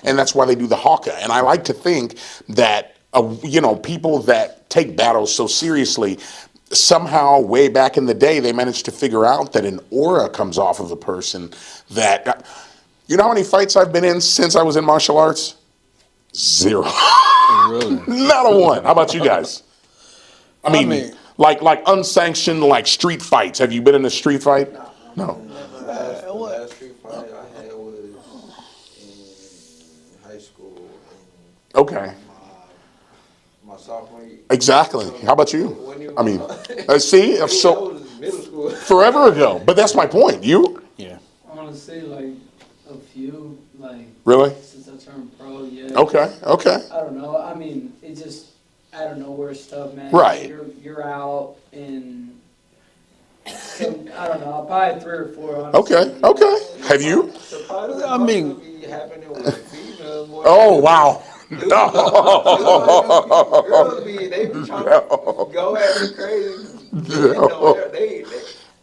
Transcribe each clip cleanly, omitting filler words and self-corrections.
and that's why they do the haka. And I like to think that people that take battles so seriously, somehow way back in the day they managed to figure out that an aura comes off of a person that. You know how many fights I've been in since I was in martial arts? Zero. Really? Not a one. How about you guys? I I mean, mean, like unsanctioned, like street fights. Have you been in a street fight? No. The last street fight I had was in high school Okay. in my sophomore year. Exactly. So How about you? when you I mean, see, that so was middle school. forever ago. But that's my point. You yeah. I want to say like a few, like really? since I turned pro, yeah. Okay. Okay. I don't know. I mean, it just out of nowhere stuff, man. Right. You're out and I don't know, probably 3 or 4. Honestly. Okay. Okay. Have you? So probably I mean, be happening with females more. Oh wow. No. Girls they be trying to go at me crazy.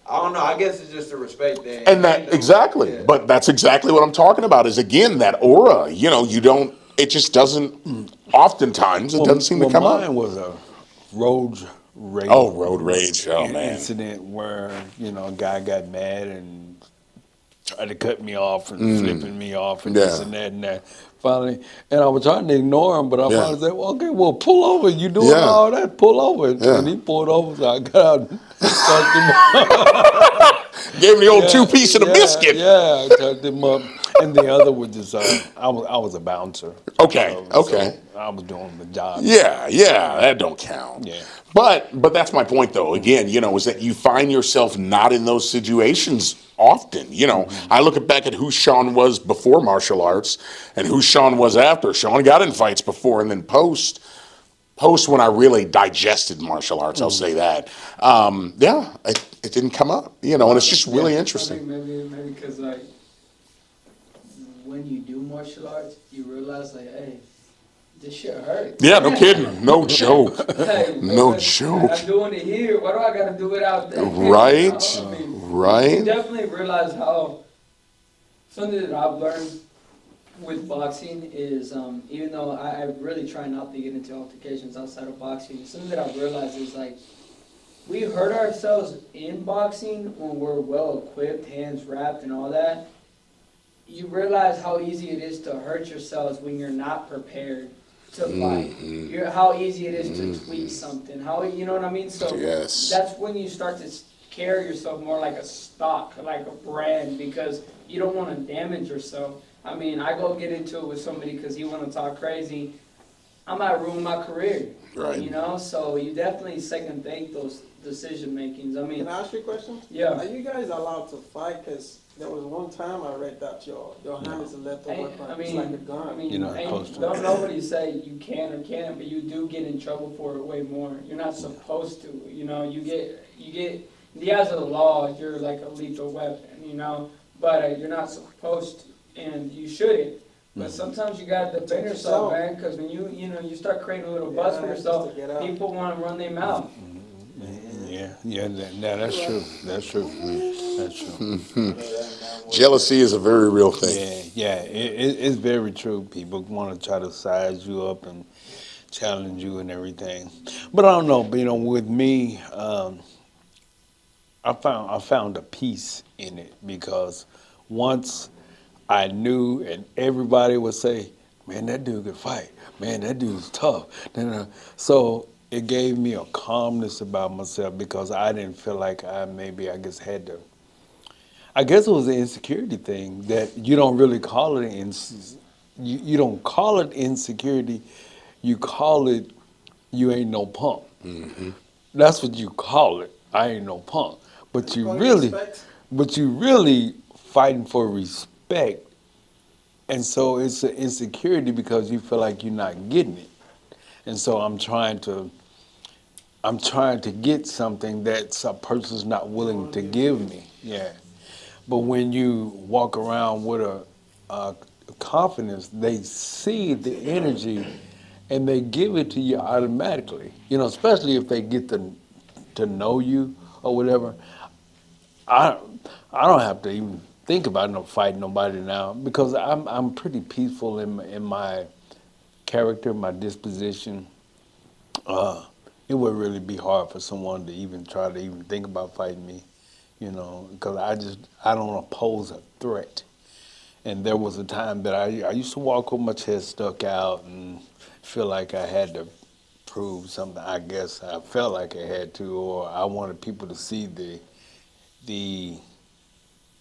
I don't know. I guess it's just a respect thing. And that exactly, Yeah. but that's exactly what I'm talking about. Is again that aura. You don't. It just doesn't. Oftentimes, it doesn't seem to come mine up. was a road rage. Oh, road rage. Oh man. Incident where a guy got mad and tried to cut me off and flipping me off and this Yeah. and that and that. Finally, and I was trying to ignore him, but I Yeah. finally said, well, okay, well, pull over. You doing Yeah. all that, pull over. Yeah. And he pulled over, so I got out and touched him up. Gave him the old 2-piece and a biscuit. Yeah, I touched him up. And the other was just, I was a bouncer. Okay. Okay. So I was doing the job. Yeah, that don't count. Yeah. But that's my point though. Again, is that you find yourself not in those situations often. I look back at who Shaun was before martial arts and who Shaun was after. Shaun got in fights before, and then post when I really digested martial arts, I'll say that. It didn't come up. And it's just really I think interesting. maybe because like when you do martial arts, you realize like, hey, this shit hurts. Yeah, no kidding. No joke. Hey, No because joke. I'm doing it here. Why do I gotta do it out there? Right. I mean, Right. You definitely realize how something that I've learned with boxing is even though I really try not to get into altercations outside of boxing, something that I've realized is like we hurt ourselves in boxing when we're well equipped, hands wrapped, and all that. You realize how easy it is to hurt yourselves when you're not prepared to fight. How easy it is to tweak something. How you know what I mean? So Yes. that's when you start to carry yourself more like a stock, like a brand, because you don't want to damage yourself. I mean, I go get into it with somebody because he want to talk crazy. I might ruin my career. Right. So you definitely second think those decision makings. I mean, Can I ask you a question? Yeah. Are you guys allowed to fight? Because there was one time I read that your hand is a lethal weapon. It's like a gun. You're not supposed to. Don't nobody say you can or can't, but you do get in trouble for it way more. You're not supposed to. You get in the eyes of the law, you're like a lethal weapon. But you're not supposed to, and you shouldn't. But sometimes you gotta defend yourself, man, because when you start creating a little buzz for yourself, just to get out. people want to run their mouth. Yeah, that's true. That's true. That's true. Jealousy is a very real thing. Yeah, it's very true. People want to try to size you up and challenge you and everything. But I don't know. But with me, I found a peace in it because once I knew, and everybody would say, "Man, that dude could fight. Man, that dude's tough." So it gave me a calmness about myself because I didn't feel like I guess had to. I guess it was an insecurity thing that you don't really call it you don't call it insecurity. You call it you ain't no punk. That's what you call it. I ain't no punk. But you really fighting for respect. And so it's an insecurity because you feel like you're not getting it. And so I'm trying to get something that a person's not willing to give me. Yeah. But when you walk around with a confidence, they see the energy and they give it to you automatically. Especially if they get to know you or whatever. I don't have to even think about no fighting nobody now because I'm pretty peaceful in my character, my disposition. It would really be hard for someone to even try to even think about fighting me, because I don't oppose a threat. And there was a time that I used to walk with my chest stuck out and feel like I had to prove something. I guess I felt like I had to, or I wanted people to see the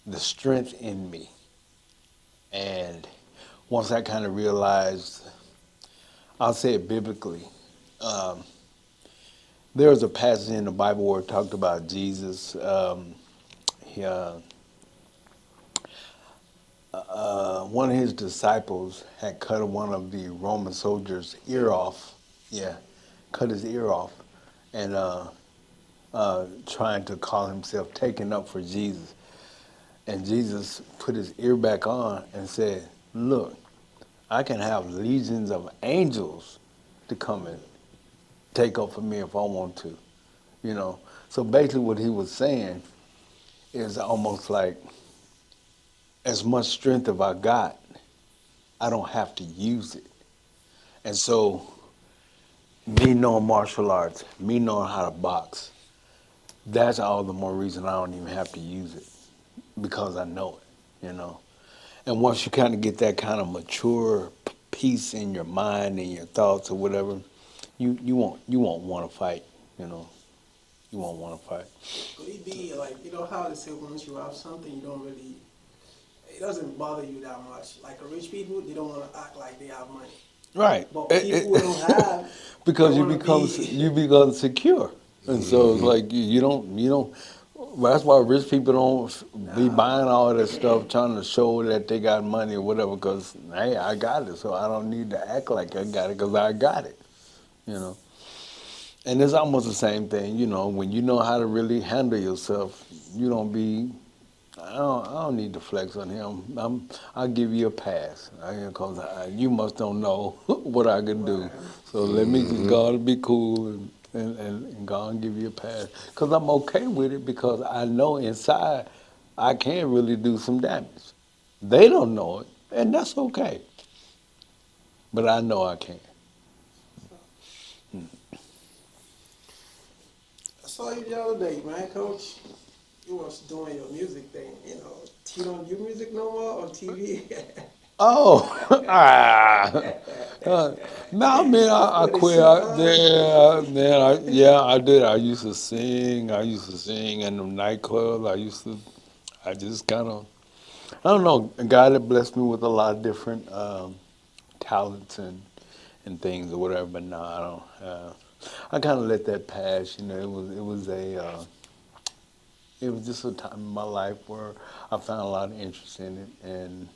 the strength in me. And once I kind of realized, I'll say it biblically. Um, there was a passage in the Bible where it talked about Jesus. He, one of his disciples had cut one of the Roman soldiers' ear off. Yeah, cut his ear off, and trying to call himself taken up for Jesus. And Jesus put his ear back on and said, "Look, I can have legions of angels to come and take up for me if I want to." So basically, what he was saying is almost like, as much strength as I got, I don't have to use it. And so, me knowing martial arts, me knowing how to box, that's all the more reason I don't even have to use it because I know it. And once you kind of get that kind of mature peace in your mind and your thoughts or whatever, you won't want to fight. You know, you won't want to fight. Could it be like, how they say once you have something, it doesn't bother you that much. Like rich people, they don't want to act like they have money. Right. But people who don't have, because they you wanna become be- you become secure, and so it's like you don't. That's why rich people don't be buying all that stuff, trying to show that they got money or whatever. Because hey, I got it, so I don't need to act like I got it because I got it. You know. And it's almost the same thing, when you know how to really handle yourself, you don't be. I don't need to flex on him. I'll give you a pass because you must don't know what I can do. So let me just go and be cool and go and give you a pass because I'm okay with it because I know inside I can really do some damage. They don't know it, and that's okay. But I know I can. I saw you the other day, man, Coach. You was doing your music thing, You don't do music no more on TV. Oh, no, man, I With the quit. suit on. I did. I used to sing. I used to sing in the nightclubs. I just kind of, I don't know. God had blessed me with a lot of different talents and things or whatever. But no, I don't. I kind of let that pass. It was just a time in my life where I found a lot of interest in it, and